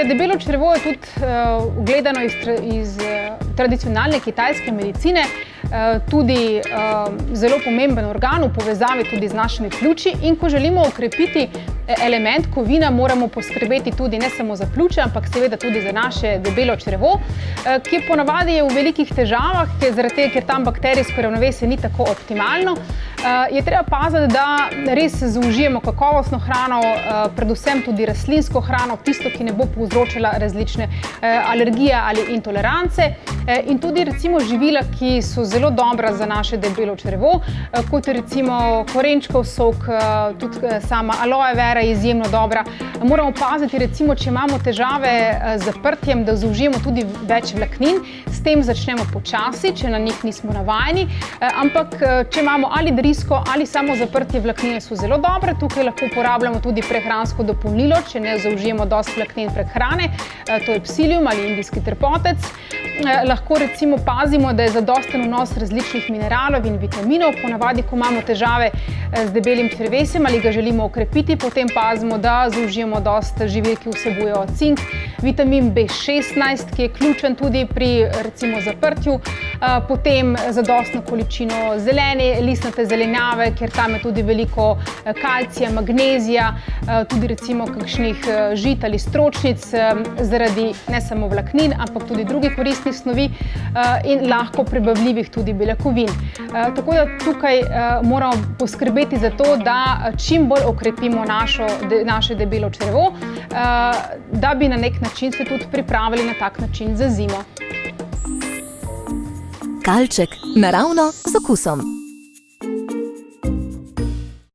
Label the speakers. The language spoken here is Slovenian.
Speaker 1: Ja, debelo črevo je tudi gledano iz tradicionalne kitajske medicine tudi zelo pomemben organ v povezavi tudi z našimi pljuči, in ko želimo okrepiti element kovina, moramo poskrbeti tudi ne samo za pljuče, ampak seveda tudi za naše debelo črevo, ki ponavadi je v velikih težavah, zaradi tega, ker tam bakterijsko ravnovesje ni tako optimalno. Je treba paziti, da res zaužijemo kakovostno hrano, predvsem tudi rastlinsko hrano, tisto, ki ne bo povzročala različne alergije ali intolerance, in tudi recimo živila, ki so zelo dobra za naše debelo črevo, kot recimo korenčkov sok, tudi sama aloe vera je izjemno dobra. Moramo paziti recimo, če imamo težave z zaprtjem, da zaužijemo tudi več vlaknin, s tem začnemo počasi, če na njih nismo navajeni, ampak če imamo ali drisko ali samo zaprtje, vlaknine so zelo dobre, tukaj lahko uporabljamo tudi prehransko dopolnilo, če ne zaužijemo dosti vlaknin prek hrane, to je psilium ali indijski trpotec. Lahko recimo pazimo, da je zadosten vnos različnih mineralov in vitaminov, ponavadi, ko imamo težave z debelim črevesjem ali ga želimo okrepiti, potem pazimo, da zaužijemo dosti živil, ki vsebujejo cink, vitamin B16, ki je ključen tudi pri recimo zaprtju, potem zadostno količino zelene, listnate zelenjave, ker tam je tudi veliko kalcija, magnezija, tudi recimo kakšnih žit ali stročnic, zaradi ne samo vlaknin, ampak tudi drugih koristnih snovi in lahko prebavljivih tudi beljakovin. Tako da tukaj moramo poskrbeti za to, da čim bolj okrepimo naše debelo črevo, da bi na nek način se tudi pripravili na tak način za zimo.
Speaker 2: Kalček, naravno z okusom.